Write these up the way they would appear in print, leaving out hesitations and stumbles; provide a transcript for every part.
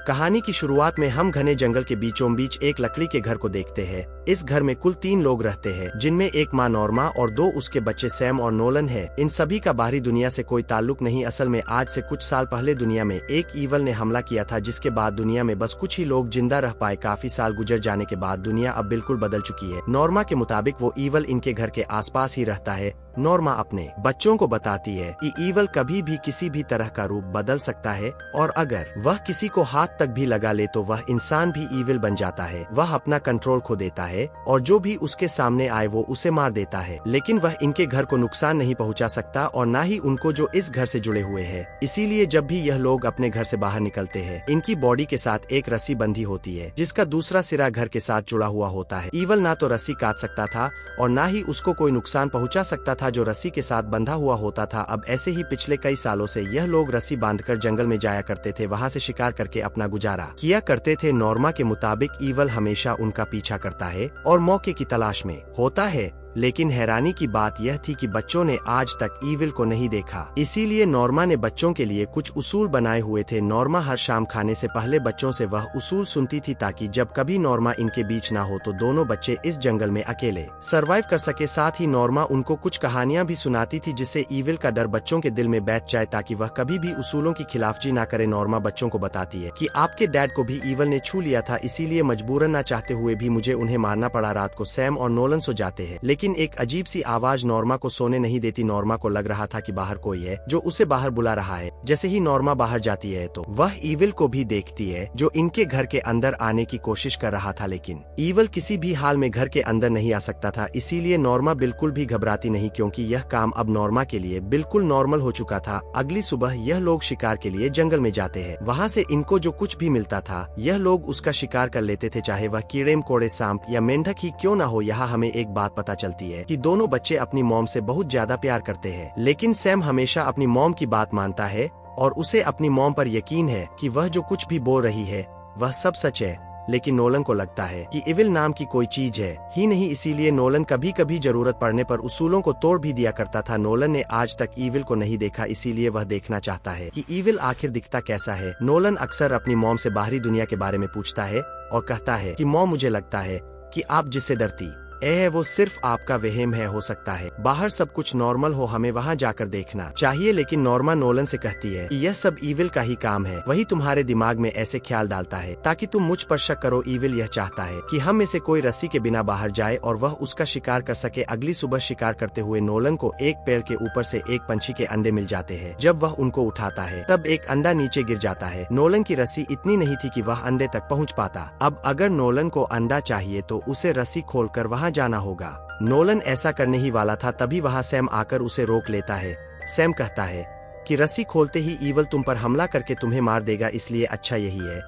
कहानी की शुरुआत में हम घने जंगल के बीचों बीच एक लकड़ी के घर को देखते हैं। इस घर में कुल 3 लोग रहते हैं, जिनमें एक माँ नॉर्मा और 2 उसके बच्चे सैम और नोलन है। इन सभी का बाहरी दुनिया से कोई ताल्लुक नहीं। असल में आज से कुछ साल पहले दुनिया में एक ईवल ने हमला किया था, जिसके बाद दुनिया में बस कुछ ही लोग जिंदा रह पाए। काफी साल गुजर जाने के बाद दुनिया अब बिल्कुल बदल चुकी है। नॉर्मा के मुताबिक वो ईवल इनके घर के आसपास ही रहता है। नॉर्मा अपने बच्चों को बताती है कि ईवल कभी भी किसी भी तरह का रूप बदल सकता है और अगर वह किसी को हाथ तक भी लगा ले तो वह इंसान भी ईविल बन जाता है। वह अपना कंट्रोल खो देता है और जो भी उसके सामने आए वो उसे मार देता है। लेकिन वह इनके घर को नुकसान नहीं पहुंचा सकता और न ही उनको जो इस घर से जुड़े हुए हैं। इसीलिए जब भी यह लोग अपने घर से बाहर निकलते हैं, इनकी बॉडी के साथ एक रस्सी बंधी होती है, जिसका दूसरा सिरा घर के साथ जुड़ा हुआ होता है। ईवल ना तो रस्सी काट सकता था और न ही उसको कोई नुकसान पहुंचा सकता था जो रस्सी के साथ बंधा हुआ होता था। अब ऐसे ही पिछले कई सालों से यह लोग रस्सी बांधकर जंगल में जाया करते थे, वहाँ से शिकार करके अपना गुजारा किया करते थे। नॉर्मा के मुताबिक ईवल हमेशा उनका पीछा करता है और मौके की तलाश में होता है। लेकिन हैरानी की बात यह थी कि बच्चों ने आज तक ईविल को नहीं देखा। इसीलिए नॉर्मा ने बच्चों के लिए कुछ उसूल बनाए हुए थे। नॉर्मा हर शाम खाने से पहले बच्चों से वह उसूल सुनती थी ताकि जब कभी नॉर्मा इनके बीच ना हो तो दोनों बच्चे इस जंगल में अकेले सरवाइव कर सके। साथ ही नॉर्मा उनको कुछ कहानियां भी सुनाती थी, जिससे ईविल का डर बच्चों के दिल में बैठ जाए ताकि वह कभी भी उसूलों की खिलाफजी ना करे। नॉर्मा बच्चों को बताती है कि आपके डैड को भी ईविल ने छू लिया था, इसीलिए मजबूरन ना चाहते हुए भी मुझे उन्हें मारना पड़ा। रात को सैम और नोलन सो जाते हैं, लेकिन एक अजीब सी आवाज नॉर्मा को सोने नहीं देती। नॉर्मा को लग रहा था कि बाहर कोई है जो उसे बाहर बुला रहा है। जैसे ही नॉर्मा बाहर जाती है तो वह ईविल को भी देखती है जो इनके घर के अंदर आने की कोशिश कर रहा था, लेकिन ईविल किसी भी हाल में घर के अंदर नहीं आ सकता था। इसीलिए नॉर्मा बिल्कुल भी घबराती नहीं, क्योंकि यह काम अब नॉर्मा के लिए बिल्कुल नॉर्मल हो चुका था। अगली सुबह यह लोग शिकार के लिए जंगल में जाते हैं। वहाँ से इनको जो कुछ भी मिलता था यह लोग उसका शिकार कर लेते थे, चाहे वह कीड़े मकोड़े, सांप या मेंढक ही क्यों न हो। यहाँ हमें एक बात पता चलती है कि दोनों बच्चे अपनी मॉम से बहुत ज्यादा प्यार करते हैं, लेकिन सैम हमेशा अपनी मॉम की बात मानता है और उसे अपनी मॉम पर यकीन है कि वह जो कुछ भी बोल रही है वह सब सच है। लेकिन नोलन को लगता है कि इविल नाम की कोई चीज है ही नहीं, इसीलिए नोलन कभी कभी जरूरत पड़ने पर उसूलों को तोड़ भी दिया करता था। नोलन ने आज तक इविल को नहीं देखा, इसीलिए वह देखना चाहता है कि इविल आखिर दिखता कैसा है। नोलन अक्सर अपनी मॉम से बाहरी दुनिया के बारे में पूछता है और कहता है कि मॉम, मुझे लगता है कि आप जिससे डरती है वो सिर्फ आपका वहम है। हो सकता है बाहर सब कुछ नॉर्मल हो, हमें वहाँ जाकर देखना चाहिए। लेकिन नॉर्मा नोलन से कहती है कि यह सब ईविल का ही काम है, वही तुम्हारे दिमाग में ऐसे ख्याल डालता है ताकि तुम मुझ पर शक करो। ईविल यह चाहता है कि हम में से कोई रस्सी के बिना बाहर जाए और वह उसका शिकार कर सके। अगली सुबह शिकार करते हुए नोलन को एक पेड़ के ऊपर से एक पंछी के अंडे मिल जाते हैं। जब वह उनको उठाता है तब एक अंडा नीचे गिर जाता है। नोलन की रस्सी इतनी नहीं थी कि वह अंडे तक पहुँच पाता। अब अगर नोलन को अंडा चाहिए तो उसे रस्सी खोलकर वहाँ जाना होगा। नोलन ऐसा करने ही वाला था, तभी वहाँ सैम आकर उसे रोक लेता है। सैम कहता है कि रस्सी खोलते ही ईविल तुम पर हमला करके तुम्हें मार देगा, इसलिए अच्छा यही है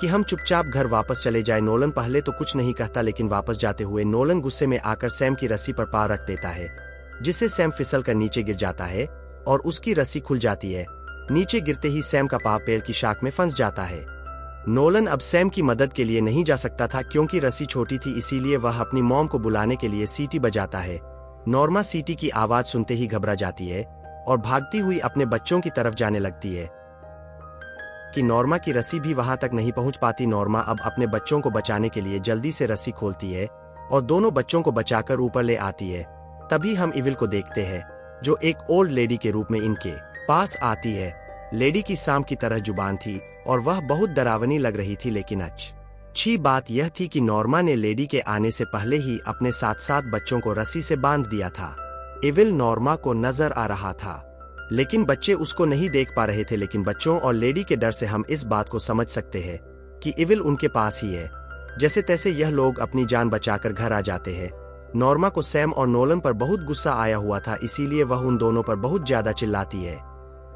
कि हम चुपचाप घर वापस चले जाए। नोलन पहले तो कुछ नहीं कहता, लेकिन वापस जाते हुए नोलन गुस्से में आकर सैम की रस्सी पर पाँव रख देता है, जिससे सैम फिसल कर नीचे गिर जाता है और उसकी रस्सी खुल जाती है। नीचे गिरते ही सैम का पाँव पेड़ की शाख में फंस जाता है। नोलन अब सैम की मदद के लिए नहीं जा सकता था, क्योंकि रस्सी छोटी थी, इसीलिए वह अपनी मॉम को बुलाने के लिए सीटी बजाता है। नॉर्मा सीटी की आवाज सुनते ही घबरा जाती है और भागती हुई अपने बच्चों की तरफ जाने लगती है कि नॉर्मा की रस्सी भी वहां तक नहीं पहुंच पाती। नॉर्मा अब अपने बच्चों को बचाने के लिए जल्दी से रस्सी खोलती है और दोनों बच्चों को बचाकर ऊपर ले आती है। तभी हम इविल को देखते हैं जो एक ओल्ड लेडी के रूप में इनके पास आती है। लेडी की सांप की तरह जुबान थी और वह बहुत डरावनी लग रही थी, लेकिन अच्छी बात यह थी कि नॉर्मा ने लेडी के आने से पहले ही अपने साथ साथ बच्चों को रस्सी से बांध दिया था। इविल नॉर्मा को नजर आ रहा था, लेकिन बच्चे उसको नहीं देख पा रहे थे। लेकिन बच्चों और लेडी के डर से हम इस बात को समझ सकते हैं कि इविल उनके पास ही है। जैसे तैसे यह लोग अपनी जान बचाकर घर आ जाते हैं। नॉर्मा को सैम और नोलन पर बहुत गुस्सा आया हुआ था, इसीलिए वह उन दोनों पर बहुत ज्यादा चिल्लाती है।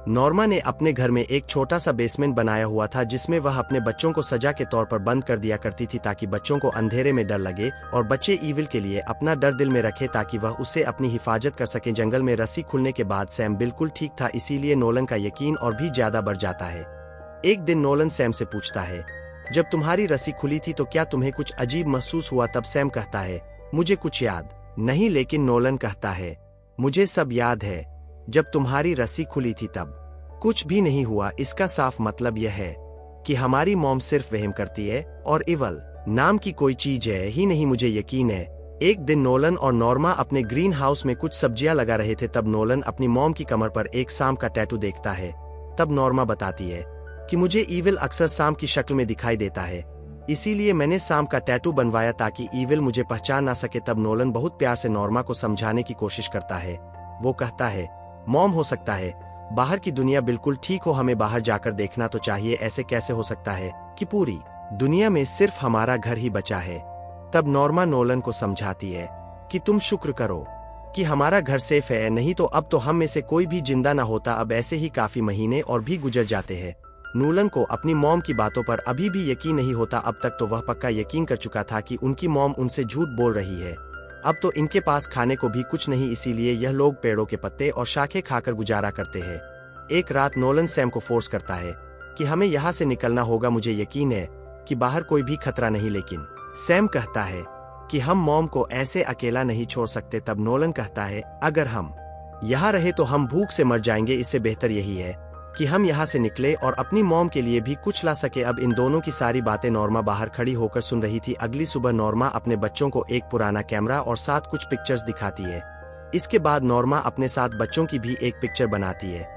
नॉर्मा ने अपने घर में एक छोटा सा बेसमेंट बनाया हुआ था, जिसमें वह अपने बच्चों को सजा के तौर पर बंद कर दिया करती थी, ताकि बच्चों को अंधेरे में डर लगे और बच्चे ईविल के लिए अपना डर दिल में रखे ताकि वह उससे अपनी हिफाजत कर सके। जंगल में रस्सी खुलने के बाद सैम बिल्कुल ठीक था, इसीलिए नोलन का यकीन और भी ज्यादा बढ़ जाता है। एक दिन नोलन सैम से पूछता है, जब तुम्हारी रस्सी खुली थी तो क्या तुम्हें कुछ अजीब महसूस हुआ? तब सैम कहता है, मुझे कुछ याद नहीं। लेकिन नोलन कहता है, मुझे सब याद है। जब तुम्हारी रस्सी खुली थी तब कुछ भी नहीं हुआ। इसका साफ मतलब यह है कि हमारी मॉम सिर्फ वहम करती है और इवल नाम की कोई चीज है ही नहीं, मुझे यकीन है। एक दिन नोलन और नॉर्मा अपने ग्रीन हाउस में कुछ सब्जियां लगा रहे थे, तब नोलन अपनी मॉम की कमर पर एक सांप का टैटू देखता है। तब नॉर्मा बताती है कि मुझे ईविल अक्सर सांप की शक्ल में दिखाई देता है, इसीलिए मैंने सांप का टैटू बनवाया ताकि ईविल मुझे पहचान ना सके। तब नोलन बहुत प्यार से नॉर्मा को समझाने की कोशिश करता है। वो कहता है, मॉम हो सकता है बाहर की दुनिया बिल्कुल ठीक हो, हमें बाहर जाकर देखना तो चाहिए। ऐसे कैसे हो सकता है कि पूरी दुनिया में सिर्फ हमारा घर ही बचा है। तब नॉर्मा नोलन को समझाती है कि तुम शुक्र करो कि हमारा घर सेफ है, नहीं तो अब तो हम में से कोई भी जिंदा ना होता। अब ऐसे ही काफी महीने और भी गुजर जाते हैं। नोलन को अपनी मॉम की बातों पर अभी भी यकीन नहीं होता। अब तक तो वह पक्का यकीन कर चुका था कि उनकी मॉम उनसे झूठ बोल रही है। अब तो इनके पास खाने को भी कुछ नहीं, इसीलिए यह लोग पेड़ों के पत्ते और शाखें खाकर गुजारा करते हैं। एक रात नोलन सैम को फोर्स करता है कि हमें यहाँ से निकलना होगा, मुझे यकीन है कि बाहर कोई भी खतरा नहीं। लेकिन सैम कहता है कि हम मॉम को ऐसे अकेला नहीं छोड़ सकते। तब नोलन कहता है, अगर हम यहाँ रहे तो हम भूख से मर जाएंगे, इससे बेहतर यही है कि हम यहाँ से निकले और अपनी मॉम के लिए भी कुछ ला सके। अब इन दोनों की सारी बातें नॉर्मा बाहर खड़ी होकर सुन रही थी। अगली सुबह नॉर्मा अपने बच्चों को एक पुराना कैमरा और साथ कुछ पिक्चर्स दिखाती है। इसके बाद नॉर्मा अपने साथ बच्चों की भी एक पिक्चर बनाती है,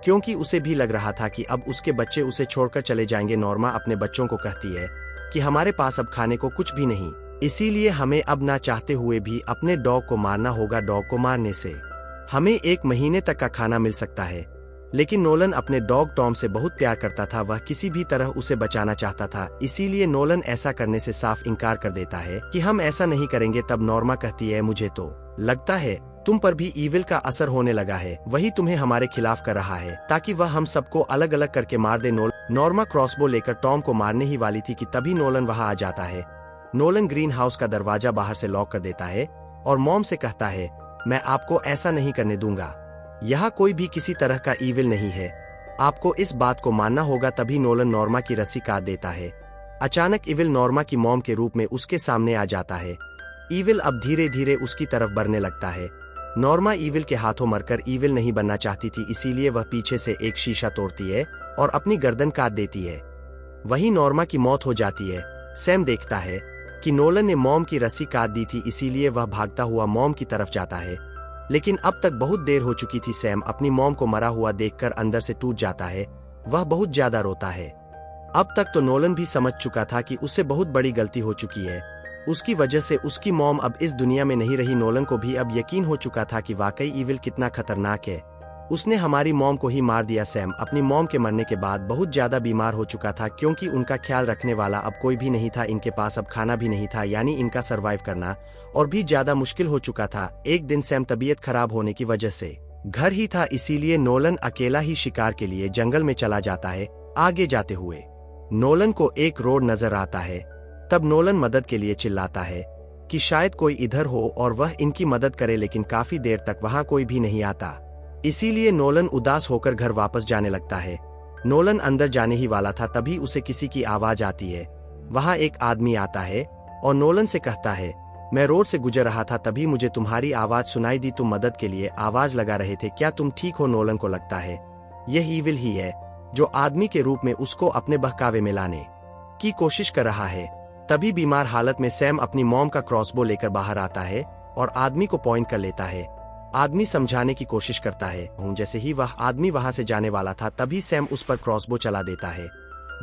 क्योंकि उसे भी लग रहा था कि अब उसके बच्चे उसे छोड़कर चले जाएंगे। नॉर्मा अपने बच्चों को कहती है कि हमारे पास अब खाने को कुछ भी नहीं, इसीलिए हमें अब ना चाहते हुए भी अपने डॉग को मारना होगा। डॉग को मारने से हमें 1 महीने तक का खाना मिल सकता है। लेकिन नोलन अपने डॉग टॉम से बहुत प्यार करता था, वह किसी भी तरह उसे बचाना चाहता था, इसीलिए नोलन ऐसा करने से साफ इनकार कर देता है कि हम ऐसा नहीं करेंगे। तब नॉर्मा कहती है, मुझे तो लगता है तुम पर भी ईविल का असर होने लगा है, वही तुम्हें हमारे खिलाफ कर रहा है ताकि वह हम सबको अलग अलग करके मार दे। नॉर्मा क्रॉसबो लेकर टॉम को मारने ही वाली थी कि तभी नोलन वहां आ जाता है। नोलन ग्रीन हाउस का दरवाजा बाहर से लॉक कर देता है और मॉम से कहता है, मैं आपको ऐसा नहीं करने दूंगा, यहाँ कोई भी किसी तरह का ईविल नहीं है, आपको इस बात को मानना होगा। तभी नोलन नॉर्मा की रस्सी काट देता है। अचानक ईविल नॉर्मा की मॉम के रूप में उसके सामने आ जाता है। ईविल अब धीरे धीरे उसकी तरफ बढ़ने लगता है। नॉर्मा ईविल के हाथों मरकर ईविल नहीं बनना चाहती थी, इसीलिए वह पीछे से एक शीशा तोड़ती है और अपनी गर्दन काट देती है। वहीं नॉर्मा की मौत हो जाती है। सैम देखता है कि नोलन ने मॉम की रस्सी काट दी थी, इसीलिए वह भागता हुआ मॉम की तरफ जाता है। लेकिन अब तक बहुत देर हो चुकी थी। सैम अपनी मॉम को मरा हुआ देखकर अंदर से टूट जाता है। वह बहुत ज्यादा रोता है। अब तक तो नोलन भी समझ चुका था कि उससे बहुत बड़ी गलती हो चुकी है। उसकी वजह से उसकी मॉम अब इस दुनिया में नहीं रही। नोलन को भी अब यकीन हो चुका था कि वाकई ईविल कितना खतरनाक है। उसने हमारी मॉम को ही मार दिया। सैम अपनी मॉम के मरने के बाद बहुत ज्यादा बीमार हो चुका था, क्योंकि उनका ख्याल रखने वाला अब कोई भी नहीं था। इनके पास अब खाना भी नहीं था, यानी इनका सरवाइव करना और भी ज्यादा मुश्किल हो चुका था। एक दिन सैम तबीयत खराब होने की वजह से घर ही था, इसीलिए नोलन अकेला ही शिकार के लिए जंगल में चला जाता है। आगे जाते हुए नोलन को एक रोड नजर आता है। तब नोलन मदद के लिए चिल्लाता है कि शायद कोई इधर हो और वह इनकी मदद करे, लेकिन काफी देर तक वहां कोई भी नहीं आता। इसीलिए नोलन उदास होकर घर वापस जाने लगता है। नोलन अंदर जाने ही वाला था, तभी उसे किसी की आवाज आती है। वहां एक आदमी आता है और नोलन से कहता है, मैं रोड से गुजर रहा था, तभी मुझे तुम्हारी आवाज सुनाई दी, तुम मदद के लिए आवाज लगा रहे थे, क्या तुम ठीक हो? नोलन को लगता है यह ईविल ही है जो आदमी के रूप में उसको अपने बहकावे में लाने की कोशिश कर रहा है। तभी बीमार हालत में सैम अपनी मॉम का क्रॉसबो लेकर बाहर आता है और आदमी को पॉइंट कर लेता है। आदमी समझाने की कोशिश करता है। जैसे ही वह आदमी वहां से जाने वाला था, तभी सैम उस पर क्रॉसबो चला देता है,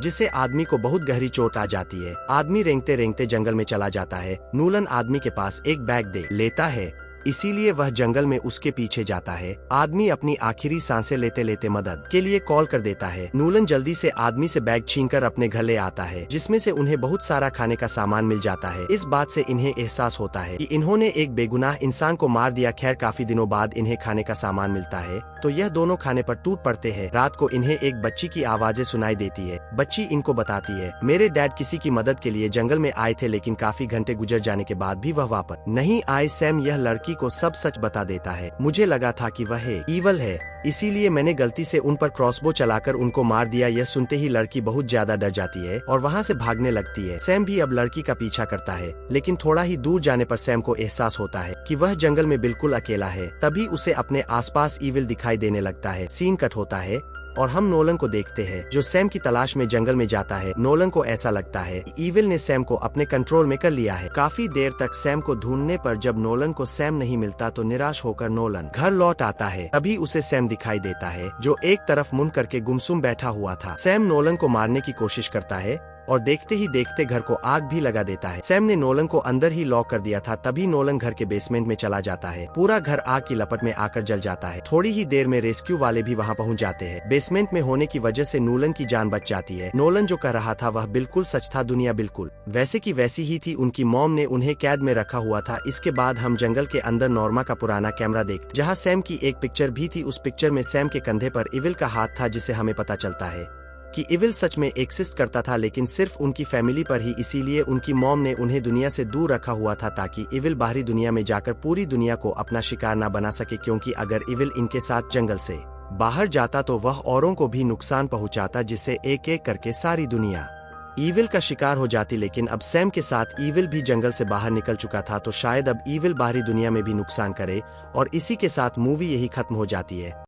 जिससे आदमी को बहुत गहरी चोट आ जाती है। आदमी रेंगते रेंगते जंगल में चला जाता है। नोलन आदमी के पास एक बैग दे लेता है, इसीलिए वह जंगल में उसके पीछे जाता है। आदमी अपनी आखिरी सांसें लेते लेते मदद के लिए कॉल कर देता है। नोलन जल्दी से आदमी से बैग छीनकर अपने घर ले आता है, जिसमें से उन्हें बहुत सारा खाने का सामान मिल जाता है। इस बात से इन्हें एहसास होता है कि इन्होंने एक बेगुनाह इंसान को मार दिया। खैर काफी दिनों बाद इन्हें खाने का सामान मिलता है, तो यह दोनों खाने पर टूट पड़ते हैं। रात को इन्हें एक बच्ची की आवाजें सुनाई देती है। बच्ची इनको बताती है, मेरे डैड किसी की मदद के लिए जंगल में आए थे, लेकिन काफी घंटे गुजर जाने के बाद भी वह वापस नहीं आए। सैम यह लड़की को सब सच बता देता है। मुझे लगा था कि वह ईवल है, इसीलिए मैंने गलती से उन पर क्रॉसबो चलाकर उनको मार दिया। यह सुनते ही लड़की बहुत ज्यादा डर जाती है और वहां से भागने लगती है। सैम भी अब लड़की का पीछा करता है, लेकिन थोड़ा ही दूर जाने पर सैम को एहसास होता है कि वह जंगल में बिल्कुल अकेला है। तभी उसे अपने आसपास ईविल दिखाई देने लगता है। सीन कट होता है और हम नोलन को देखते हैं जो सैम की तलाश में जंगल में जाता है। नोलन को ऐसा लगता है इविल ने सैम को अपने कंट्रोल में कर लिया है। काफी देर तक सैम को ढूंढने पर जब नोलन को सैम नहीं मिलता तो निराश होकर नोलन घर लौट आता है। तभी उसे सैम दिखाई देता है जो एक तरफ मुंह करके गुमसुम बैठा हुआ था। सैम नोलन को मारने की कोशिश करता है और देखते ही देखते घर को आग भी लगा देता है। सैम ने नोलन को अंदर ही लॉक कर दिया था। तभी नोलन घर के बेसमेंट में चला जाता है। पूरा घर आग की लपट में आकर जल जाता है। थोड़ी ही देर में रेस्क्यू वाले भी वहां पहुंच जाते हैं। बेसमेंट में होने की वजह से नोलन की जान बच जाती है। नोलन जो कह रहा था वह बिल्कुल सच था। दुनिया बिल्कुल वैसे की वैसी ही थी। उनकी मॉम ने उन्हें कैद में रखा हुआ था। इसके बाद हम जंगल के अंदर नॉर्मा का पुराना कैमरा देखते जहाँ सैम की एक पिक्चर भी थी। उस पिक्चर में सैम के कंधे पर इविल का हाथ था, जिससे हमें पता चलता है कि इविल सच में एक्सिस्ट करता था, लेकिन सिर्फ उनकी फैमिली पर ही। इसीलिए उनकी मॉम ने उन्हें दुनिया से दूर रखा हुआ था ताकि इविल बाहरी दुनिया में जाकर पूरी दुनिया को अपना शिकार न बना सके, क्योंकि अगर इविल इनके साथ जंगल से बाहर जाता तो वह औरों को भी नुकसान पहुंचाता, जिससे एक एक करके सारी दुनिया इविल का शिकार हो जाती। लेकिन अब सैम के साथ इविल भी जंगल से बाहर निकल चुका था, तो शायद अब इविल बाहरी दुनिया में भी नुकसान करे और इसी के साथ मूवी यही खत्म हो जाती है।